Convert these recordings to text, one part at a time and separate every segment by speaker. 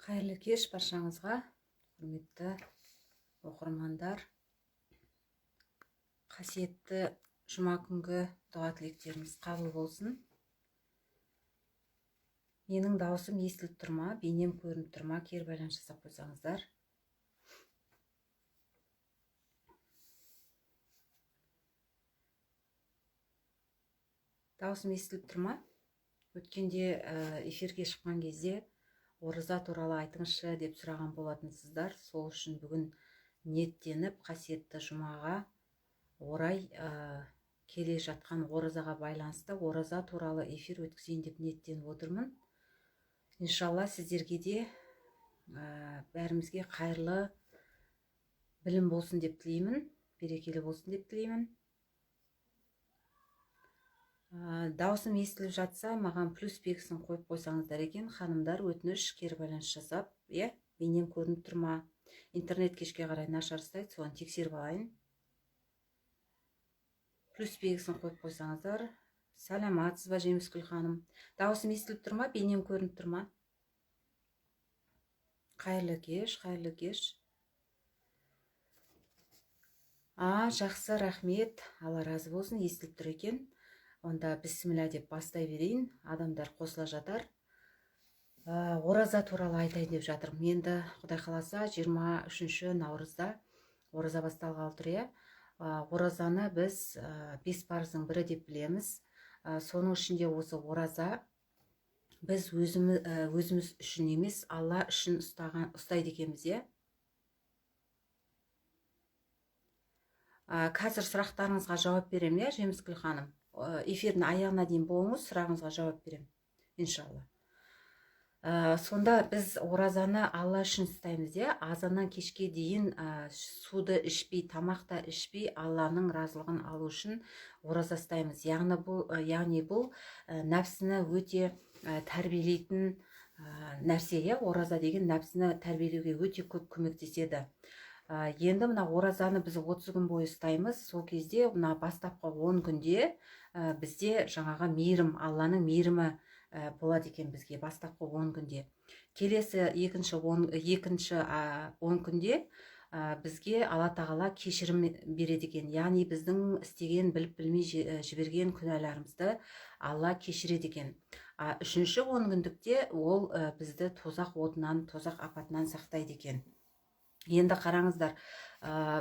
Speaker 1: Қайырлы кеш баршаңызға, құрметті оқырмандар. Қасиетті жұма күнгі дұға тілектеріңіз қабыл болсын. Менің даусым естіліп тұр ма, бейнем көрініп тұр ма, кері байланыс жасап қойсаңыздар. Даусым естіліп тұр ма? Өткенде эфирге шыққан кезде ораза туралы айтыңызшы деп сұраған болатынсыздар. Сол үшін бүгін ниеттеніп қасиетті жұмаға орай келе жатқан оразаға байланысты ораза туралы эфир өткізейін деп ниеттеніп отырмын. Иншалла сіздерге де бәрімізге қайырлы білім болсын деп тілеймін, берекелі болсын деп тілеймін. Даусым естіліп жатса, маған плюс белгісін қойып қойсаңыздар екен, ханымдар, өтініш, кері байланыс жасап, бейнем көрініп тұр ма? Интернет кешке қарай нашар ұстайды, соған тексеріп алайын. Плюс белгісін қойып қойсаңыздар. Сәлематсыз ба, Жеміскүл ханым? Даусым естіліп тұр ма? Бейнем көрініп тұр ма? Қайырлы кеш, қайырлы кеш. Жақсы, рахмет. Алла разы болсын, естіліп тұр екен. Онда бісміллә деп бастай берейін, адамдар қосыла жатар. Ораза туралы айтайын деп жатырмын. Енді Құдай қаласа 23 наурызда ораза басталғалы тұр. Оразаны біз 5 парыздың бірі деп білеміз. Соның ішінде осы ораза біз өзіміз үшін емес, Алла үшін ұстайды екенбіз. Қазір сұрақтарыңызға жауап берем, Жеміскүл ханым. Эфирдің аяғына дейін болыңыз, сұрағыңызға жауап берем, иншалла. Сонда біз оразаны Алла үшін ұстаймыз. Азаннан кешке дейін суды ішпей, тамақта ішпей, Алланың разылығын алу үшін ораза ұстаймыз. Яғни бұл нәпсіні өте тәрбиелейтін нәрсе. Ораза деген нәпсіні тәрбиелеуге өте көп көмектеседі. Енді мына оразаны біз 30 күн бойы ұстаймыз. Сол кезде мына бастапқы 10 күнде бізде жаңағы мейірім, Алланың мейірімі болады екен бізге бастапқы 10 күнде. Келесі екінші 10 күнде бізге Алла тағала кешірім береді екен. Яғни біздің істеген, біліп-білмей жіберген күнәларымызды Алла кешіреді екен. Үшінші 10 күндікте ол бізді тозақ отынан, тозақ апатынан сақтайды екен. Енді қараңыздар,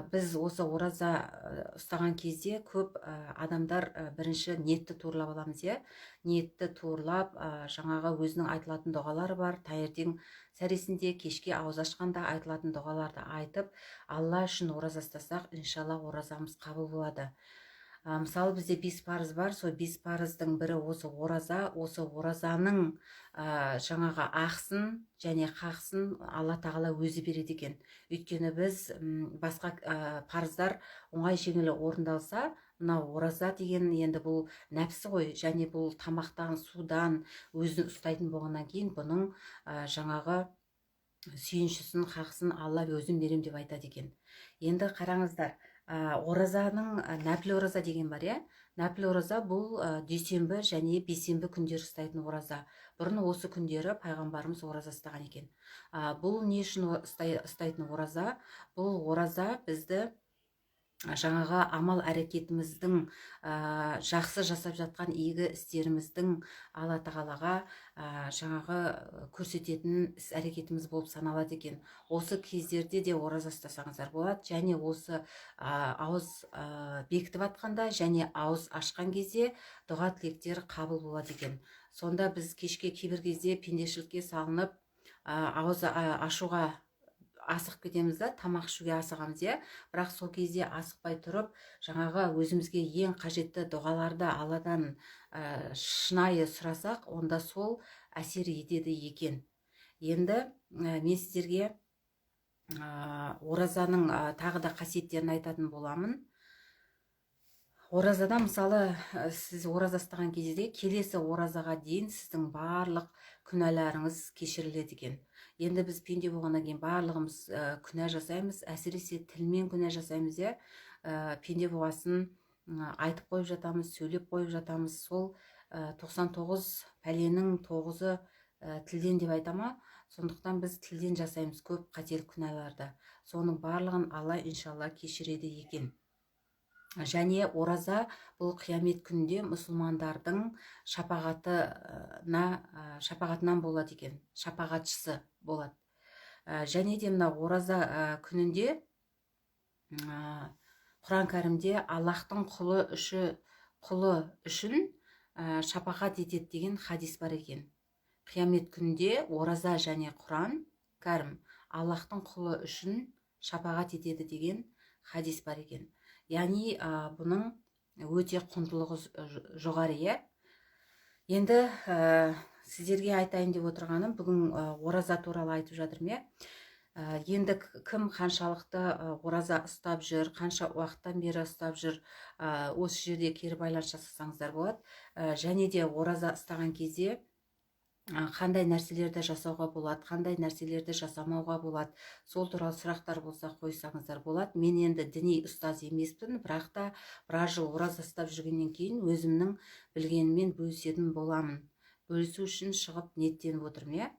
Speaker 1: біз осы ораза ұстаған кезде көп адамдар бірінші ниетті туырлап аламыз. Ниетті туырлап, жаңағы өзінің айтылатын дұғалары бар. Таңертең сәресінде, кешке ауыз ашқанда айтылатын дұғаларды айтып, Алла үшін ораза ұстасақ, иншалла оразамыз қабыл болады. Мысалы бізде 5 парыз бар, сол 5 парыздың бірі осы ораза. Осы оразаның жаңағы ақсын және қақсын Алла тағала өзі береді екен. Өйткені біз басқа парыздар оңай жеңіл орындалса, мынау ораза деген енді бұл нәпсі ғой, және бұл тамақтан, судан өзін ұстайтын болғаннан кейін бұның жаңағы сүйіншісін, қақсын Алла өзім берем деп айтады екен. Енді қараңыздар, оразаның нәпіл ораза деген бар. Нәпіл ораза бұл дүйсенбі және бейсенбі күндер ұстайтын ораза. Бұрын осы күндері пайғамбарымыз ораза ұстаған екен. Бұл не үшін ұстайтын ораза? Бұл ораза бізді жаңағы амал әрекетіміздің, жақсы жасап жатқан игі істеріміздің Алла тағалаға жаңағы көрсететін іс әрекетіміз болып саналады екен. Осы кездерде де ораза ұстасаңыздар болады. Және осы ауыз бекітіп атқанда және ауыз ашқан кезде дұға тілектер қабыл болады екен. Сонда біз кешке кейбір кезде пендешілікке салынып ауыз ашуға асық кетеміз, тамақ ішуге асығамыз. Бірақ сол кезде асықпай тұрып, жаңағы өзімізге ең қажетті дұғаларды Алладан шынайы сұрасақ, онда сол әсер етеді екен. Енді мен сіздерге оразаның тағы да қасиеттерін айтатын боламын. Оразада, мысалы, сіз ораза ұстаған кезде келесі оразаға дейін сіздің барлық күнәларыңыз кешіріледі екен. Енді біз пенде болғаннан кейін барлығымыз күнә жасаймыз, әсіресе тілмен күнә жасаймыз. Пенде болғасын айтып қойып жатамыз, сөйлеп қойып жатамыз. Сол 99 пәленің 9-ы тілден деп айтама. Сондықтан біз тілден жасаймыз көп қателік күнәларды. Соның барлығын Алла иншалла кешіреді екен. Және ораза бұл қиямет күнінде мұсылмандардың шапағатынан болады екен, шапағатшысы болады. Және де мына ораза күнінде Құран кәрімде Аллахтың құлы үшін шапағат етеді деген хадис бар екен. Қиямет күнінде ораза және Құран кәрім Аллахтың құлы үшін шапағат етеді деген хадис бар екен. Яғни бұның өте құндылығы жоғары. Енді сіздерге айтайын деп отырғаным, бүгін ораза туралы айтып жатырмын. Енді кім қаншалықты ораза ұстап жүр, қанша уақыттан бері ұстап жүр, осы жерде кері байланыс жасасаңыздар болады. Және де ораза ұстаған кезде қандай нәрселерді жасауға болады, қандай нәрселерді жасамауға болады, сол туралы сұрақтар болса қойсаңыздар болады. Мен енді діни ұстаз емеспін, бірақ та біраз жыл ораза ұстап жүргеннен кейін өзімнің білгеніммен бөлісетін боламын. Бөлісу үшін шығып ниеттеніп отырмын.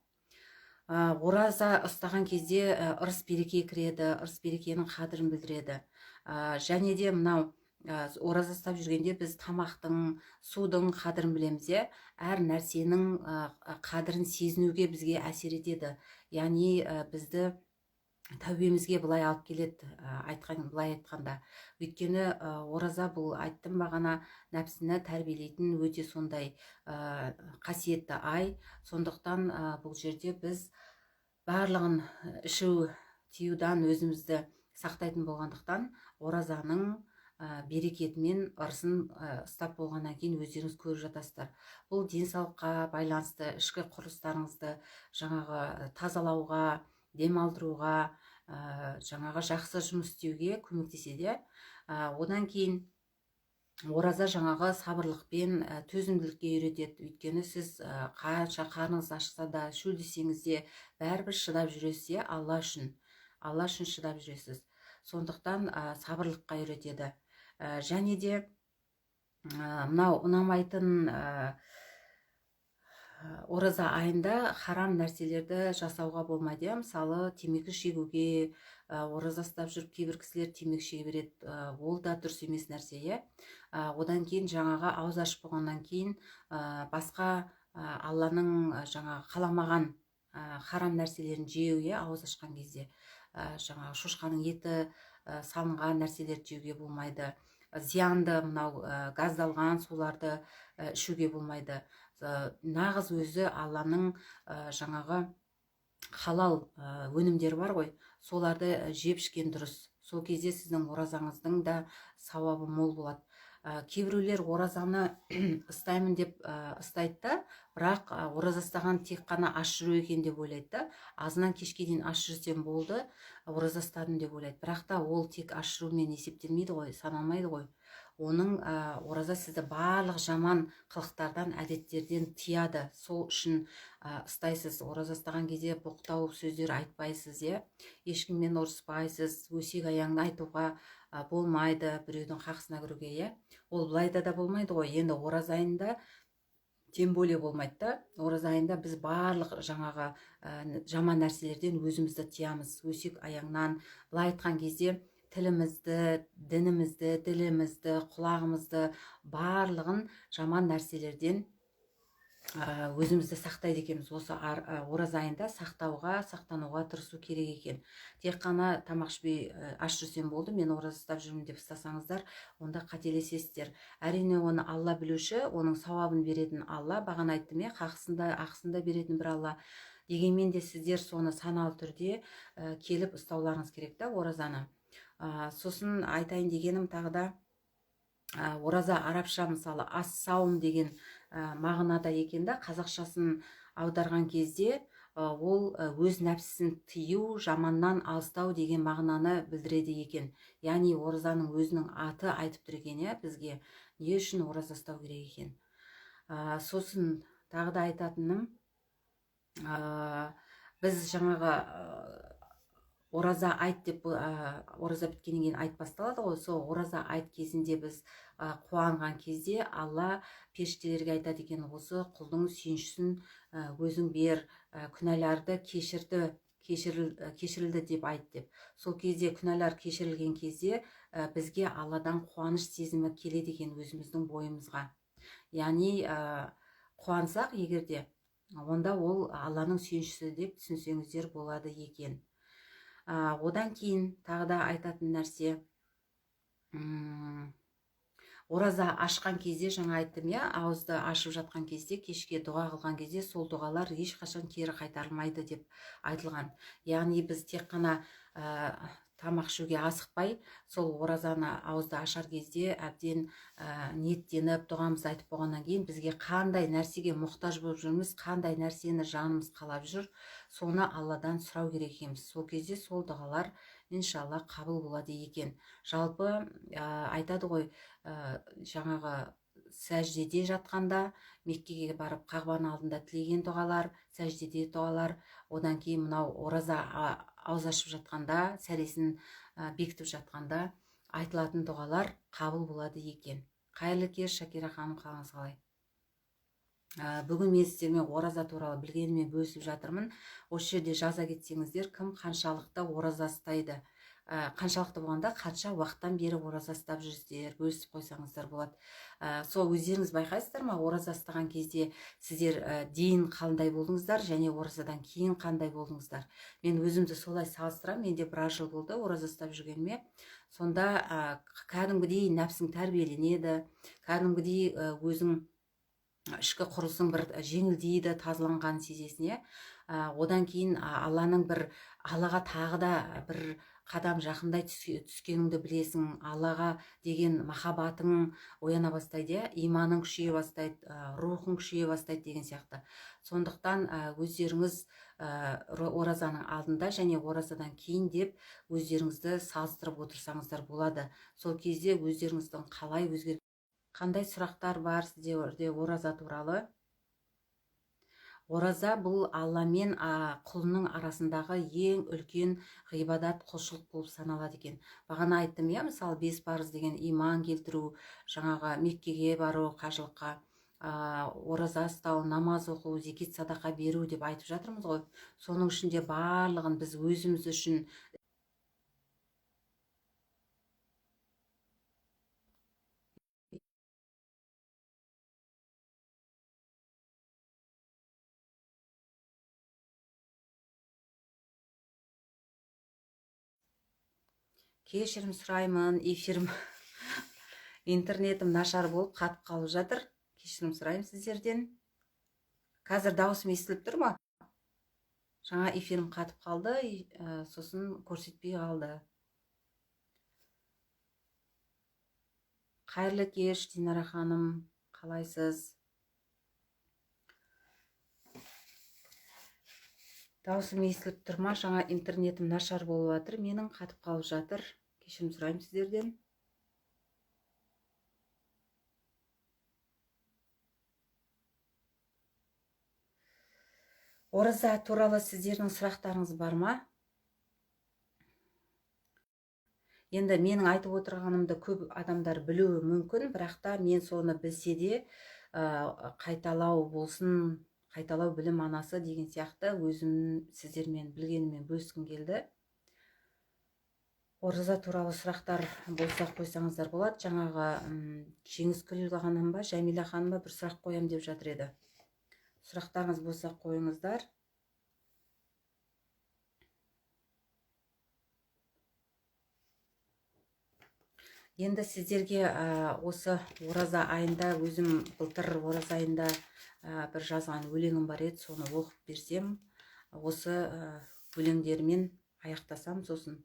Speaker 1: Ораза ұстаған кезде ырыс береке кіреді, ырыс берекенің қадірін білдіреді. Және де мынау ораза ұстап жүргенде біз тамақтың, судың қадірін білеміз. Әр нәрсенің қадірін сезінуге бізге әсер етеді. Яғни бізді тәубемізге былай алып келеді, былай айтқанда. Өйткені ораза бұл, айттым бағана, нәпсіні тәрбиелейтін өте сондай қасиетті ай. Сондықтан бұл жерде біз барлығын ішу тиюдан өзімізді сақтайтын болғандықтан оразаның берекетімен ырысын ұстап болғаннан кейін өздеріңіз көріп жатасыздар. Бұл денсаулыққа байланысты, ішкі құрылыстарыңызды жаңағы тазалауға, демалдыруға, жаңағы жақсы жұмыс істеуге көмектеседі. Одан кейін ораза жаңағы сабырлықпен, төзімділікке үйретеді. Өйткені сіз қанша қарныңыз ашса да, шөлдесеңіз де бәрібір шыдап жүресіз. Алла үшін шыдап жүресіз. Сондықтан сабырлыққа үйретеді. Және де мынау ұнамайтын ораза айында харам нәрселерді жасауға болмайды. Мысалы, темекі шегуге, ораза ұстап жүріп кейбір кісілер темекі шеге береді. Ол да дұрыс емес нәрсе. Одан кейін жаңағы ауыз ашып болғаннан кейін басқа Алланың жаңағы қаламаған харам нәрселерін жеу, ауыз ашқан кезде. Жаңағы шошқаның еті салынған нәрселерді жеуге болмайды. Зиянды мынау газдалған суларды ішуге болмайды. Нағыз өзі Алланың жаңағы халал өнімдері бар ғой, соларды жеп ішкен дұрыс. Сол кезде сіздің оразаңыздың да сауабы мол болады. Кейбіреулер оразаны ұстаймын деп ұстайды, бірақ ораза ұстаған тек қана аш жүру екен деп ойлайды. Азынан кешке дейін аш жүрсем болды, ораза ұстадым деп ойлайды. Бірақ та ол тек аш жүрумен есептелмейді ғой, саналмайды ғой. Оның ораза сізді барлық жаман қылықтардан, әдеттерден тияды. Сол үшін ұстайсыз. Ораза ұстаған кезде боқтау сөздер айтпайсыз. Ешкіммен ұрыспайсыз, өсек аяңды айтуға болмайды, біреудің қақсына кіруге. Ол былайда да болмайды ғой. Енді ораза айында тем более болмайды. Ораза айында біз барлық жаңағы жаман нәрселерден өзімізді тиямыз. Өсек аяңнан, былай айтқан кезде тілімізді, дінімізді, ділімізді, құлағымызды, барлығын жаман нәрселерден өзімізді сақтайды екенбіз. Осы ораза айында сақтануға тырысу керек екен. Тек қана тамақ ішпей аш жүрсем болды, мен ораза ұстап жүрмін деп ұстасаңыздар, онда қателесесіздер. Әрине оны Алла білуші, оның сауабын беретін Алла. Бағана айттым, ақысында беретін бір Алла. Дегенмен де сіздер соны саналы түрде келіп ұстауларыңыз керек та оразаны. Сосын айтайын дегенім тағы да, ораза арабша мысалы ас-саум деген мағынада екен да, қазақшасын аударған кезде ол өз нәпсісін тыю, жаманнан алыстау деген мағынаны білдіреді екен. Яғни оразаның өзінің аты айтып тұр екен, бізге не үшін ораза ұстау керек екен. Сосын тағы да айтатыным, біз жаңағы ораза айт деп, ораза біткеннен кейін айт басталады ғой, сол ораза айт кезінде біз қуанған кезде Алла періштелерге айтады екен, осы құлдың сүйіншісін өзің бер, күнәларды кешірілді деп айт деп. Сол кезде күнәлар кешірілген кезде бізге Алладан қуаныш сезімі келеді екен өзіміздің бойымызға. Яғни қуансақ егерде, онда ол Алланың сүйіншісі деп түсінсеңіздер болады екен. Одан кейін тағы да айтатын нәрсе, ораза ашқан кезде, жаңа айттым иә, ауызды ашып жатқан кезде, кешке дұға қылған кезде сол дұғалар ешқашан кері қайтарылмайды деп айтылған. Яғни біз тек қана тамақ ішуге асықпай, сол оразаны ауызды ашар кезде әбден ниеттеніп дұғамызды айтып болғаннан кейін, бізге қандай нәрсеге мұқтаж болып жүрміз, қандай нәрсені жанымыз қалап жүр, соны Алладан сұрау керек екенбіз. Сол кезде сол дұғалар иншалла қабыл болады екен. Жалпы айтады ғой, жаңағы сәждеде жатқанда, Меккеге барып Қағбаның алдында тілеген дұғалар, сәждеде дұғалар, одан кейін мынау ораза ауыз ашып жатқанда, сәресін бекітіп жатқанда айтылатын дұғалар қабыл болады екен. Қайырлы кеш, Шакира ханым, қалыңыз қалай? Бүгін мен сіздермен ораза туралы білгенімен бөлісіп жатырмын. Осы жерде жаза кетсеңіздер, кім қаншалықты ораза ұстайды, қаншалықты болғанда қанша уақыттан бері ораза ұстап жүрсіздер, бөлісіп қойсаңыздар болады. Сол өздеріңіз байқайсыздар ма, ораза ұстаған кезде сіздер дейін қандай болдыңыздар және оразадан кейін қандай болдыңыздар? Мен өзімді солай салыстырамын. Менде біраз жыл болды ораза ұстап жүргеніме. Сонда кәдімгідей нәпсің тәрбиеленеді, кәдімгідей өзің ішкі құрылысың бір жеңілдейді, тазаланғанын сезесің. Одан кейін Алланың Аллаға тағы да бір қадам жақындай түскеніңді білесің, Аллаға деген махаббатың ояна бастайды, иманың күшейе бастайды, рухың күшейе бастайды деген сияқты. Сондықтан өздеріңіз оразаның алдында және оразадан кейін деп өздеріңізді салыстырып отырсаңыздар болады. Сол кезде өздеріңіздің қалай өзгерген, қандай сұрақтар бар сіздерде ораза туралы? Ораза бұл Алла мен құлының арасындағы ең үлкен ғибадат, құлшылық болып саналады екен. Бағана айттым иә, мысалы 5 парыз деген иман келтіру, жаңағы Меккеге бару, қажылыққа, ораза ұстау, намаз оқу, зекет, садақа беру деп айтып жатырмыз ғой. Соның ішінде барлығын біз өзіміз үшін кешірім сұраймын, эфирім интернетім нашар болып қатып қалып жатыр. Кешірім сұраймын сіздерден. Қазір дауысым естіліп тұр ма? Жаңа эфирім қатып қалды, сосын көрсетпей қалды. Қайырлы кеш, Динара ханым, қалайсыз? Даусым естіліп тұр ма? Жаңа интернетім нашар болып жатыр, менің қатып қалып жатыр. Кешірім сұраймын сіздерден. Ораза туралы сіздердің сұрақтарыңыз бар ма? Енді менің айтып отырғанымды көп адамдар білуі мүмкін, бірақ та мен соны білсе де қайталау болсын, қайталау білім анасы деген сияқты өзім сіздермен білгенімен бөліскім келді. Ораза туралы сұрақтар болса қойсаңыздар болады. Жаңағы Жеңіскүл ханым ба, Жәмила ханым ба бір сұрақ қоям деп жатыр еді. Сұрақтарыңыз болса қойыңыздар. Енді сіздерге осы ораза айында, өзім былтыр ораза айында бір жазған өлеңім бар еді, соны оқып берсем, осы өлеңдермен аяқтасам. Сосын: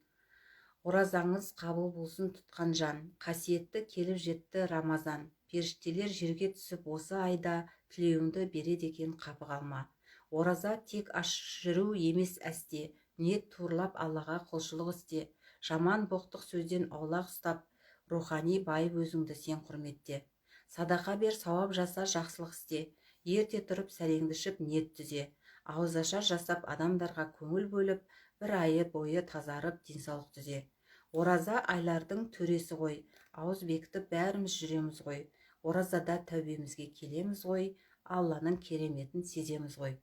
Speaker 1: оразаңыз қабыл болсын тұтқан жан, қасиетті келіп жетті Рамазан, періштелер жерге түсіп осы айда тілеуіңді береді екен қапы қалма. Ораза тек аш жүру емес әсте, ниет туырлап Аллаға құлшылық істе, жаман боқтық сөзден аулақ ұстап, рухани байып өзіңді сен құрметте. Садақа бер, сауап жаса, жақсылық істе, ерте тұрып сәлеңді ішіп ниет түзе, ауызашар жасап адамдарға көңіл бөліп, бір айы бойы тазарып денсаулық түзе. Ораза айлардың төресі ғой, ауыз бекітіп бәріміз жүреміз ғой. Оразада тәубемізге келеміз ғой, Алланың кереметін сеземіз ғой.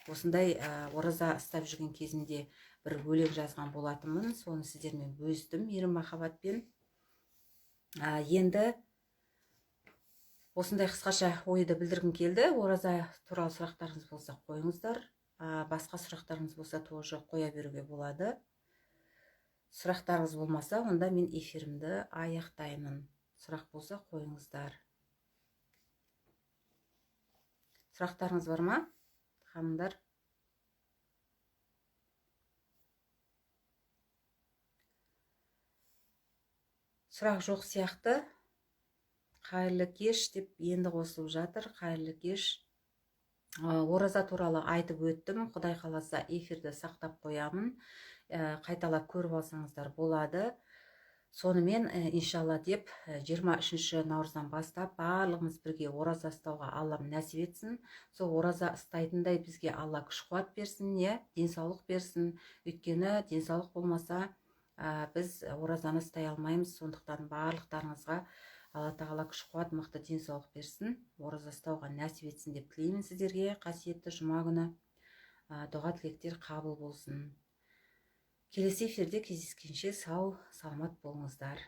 Speaker 1: Осындай ораза ұстап жүрген кезінде бір өлең жазған болатынмын, соны сіздермен бөлістім мейірім махаббатпен. Енді осындай қысқаша ойды білдіргім келді. Ораза туралы сұрақтарыңыз болса қойыңыздар. Басқа сұрақтарыңыз болса тоже қоя беруге болады. Сұрақтарыңыз болмаса, онда мен эфирімді аяқтаймын. Сұрақ болса қойыңыздар. Сұрақтарыңыз бар ма, ханымдар? Сұрақ жоқ сияқты. Қайырлы кеш деп енді қосылып жатыр. Қайырлы кеш. Ораза туралы айтып өттім. Құдай қаласа эфирді сақтап қоямын. Қайталап көріп алсаңыздар болады. Сонымен иншалла деп 23 наурыздан бастап барлығымыз бірге ораза ұстауға Аллам нәсіп етсін. Сол ораза ұстайтындай бізге Алла күш қуат берсін, денсаулық берсін. Өйткені денсаулық болмаса біз оразаны ұстай алмаймыз. Сондықтан барлықтарыңызға Алла тағала күш қуат, мықты денсаулық берсін. Ораза ұстауға нәсіп етсін деп тілеймін сіздерге. Қасиетті жұма күні дұға тілектер қабыл болсын. Келесі эфирде кездескенше сау, саламат болыңыздар.